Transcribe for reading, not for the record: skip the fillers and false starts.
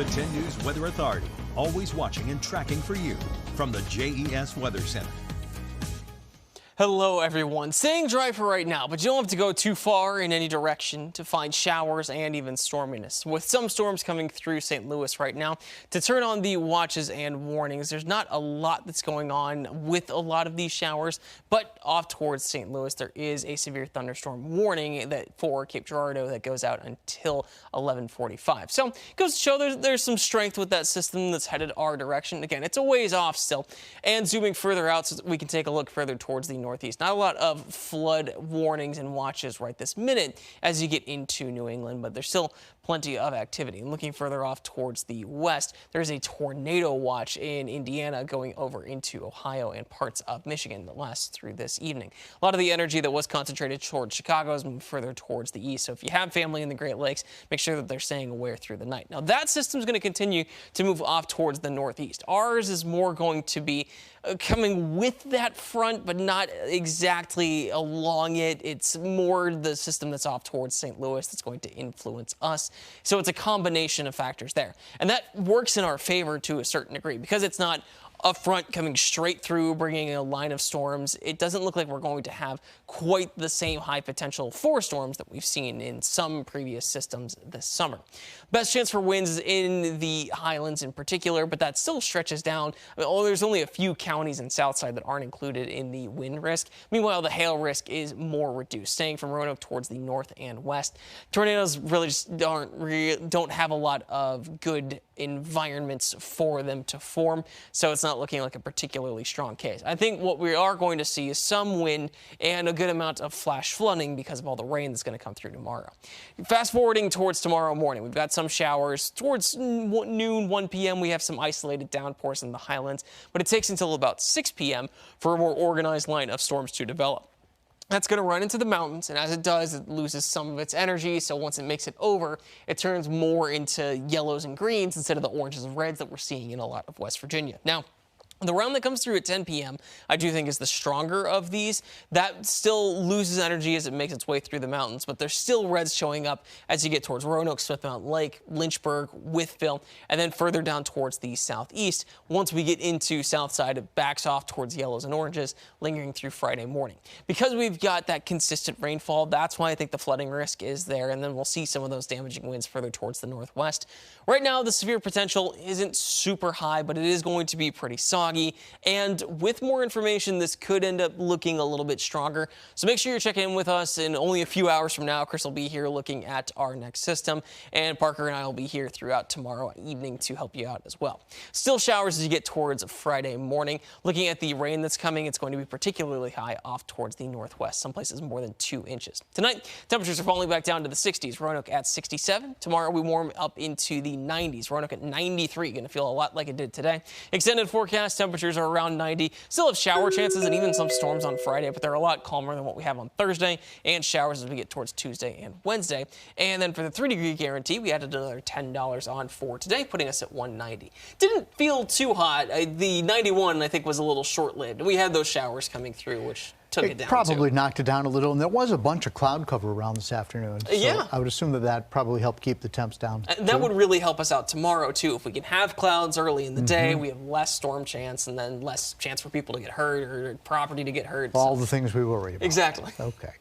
The 10 News Weather Authority, always watching and tracking for you from the JES Weather Center. Hello everyone. Staying dry for right now, but you don't have to go too far in any direction to find showers and even storminess. With some storms coming through St. Louis right now, to turn on the watches and warnings, there's not a lot that's going on with a lot of these showers, but off towards St. Louis, there is a severe thunderstorm warning that for Cape Girardeau that goes out until 11:45. So it goes to show there's some strength with that system that's headed our direction. Again, it's a ways off still. And zooming further out so we can take a look further towards the northeast. Not a lot of flood warnings and watches right this minute as you get into New England, but there's still plenty of activity. And looking further off towards the west, there's a tornado watch in Indiana going over into Ohio and parts of Michigan that lasts through this evening. A lot of the energy that was concentrated towards Chicago is moving further towards the east. So if you have family in the Great Lakes, make sure that they're staying aware through the night. Now that system is going to continue to move off towards the northeast. Ours is more going to be coming with that front, but not exactly along it. It's more the system that's off towards St. Louis that's going to influence us. So it's a combination of factors there. And that works in our favor to a certain degree because it's not a front coming straight through, bringing a line of storms. It doesn't look like we're going to have quite the same high potential for storms that we've seen in some previous systems this summer. Best chance for winds in the highlands in particular, but that still stretches down. There's only a few counties in Southside that aren't included in the wind risk. Meanwhile, the hail risk is more reduced, staying from Roanoke towards the north and west. Tornadoes really just don't have a lot of good environments for them to form, so it's not looking like a particularly strong case. I think what we are going to see is some wind and a good amount of flash flooding because of all the rain that's going to come through tomorrow. Fast forwarding towards tomorrow morning, we've got some showers. Towards noon, 1 p.m., we have some isolated downpours in the highlands, but it takes until about 6 p.m. for a more organized line of storms to develop. That's going to run into the mountains, and as it does, it loses some of its energy, so once it makes it over, it turns more into yellows and greens instead of the oranges and reds that we're seeing in a lot of West Virginia. Now, the round that comes through at 10 p.m., I do think is the stronger of these. That still loses energy as it makes its way through the mountains, but there's still reds showing up as you get towards Roanoke, Smith Mountain Lake, Lynchburg, Wytheville, and then further down towards the southeast. Once we get into Southside, it backs off towards yellows and oranges, lingering through Friday morning. Because we've got that consistent rainfall, that's why I think the flooding risk is there, and then we'll see some of those damaging winds further towards the northwest. Right now, the severe potential isn't super high, but it is going to be pretty soggy. And with more information, this could end up looking a little bit stronger. So make sure you're checking in with us in only a few hours from now. Chris will be here looking at our next system, and Parker and I will be here throughout tomorrow evening to help you out as well. Still showers as you get towards Friday morning. Looking at the rain that's coming, it's going to be particularly high off towards the northwest. Some places more than 2 inches. Tonight, temperatures are falling back down to the 60s. Roanoke at 67. Tomorrow, we warm up into the 90s. Roanoke at 93. Going to feel a lot like it did today. Extended forecast temperatures are around 90. Still have shower chances and even some storms on Friday, but they're a lot calmer than what we have on Thursday, and showers as we get towards Tuesday and Wednesday. And then for the 3-degree guarantee, we added another $10 on for today, putting us at 190. Didn't feel too hot. The 91, I think, was a little short-lived. We had those showers coming through, which took it down. Probably knocked it down a little, and there was a bunch of cloud cover around this afternoon. So yeah. I would assume that probably helped keep the temps down. That would really help us out tomorrow, too. If we can have clouds early in the day, we have less storm chance and then less chance for people to get hurt or property to get hurt. All the things we worry about. Exactly. Okay.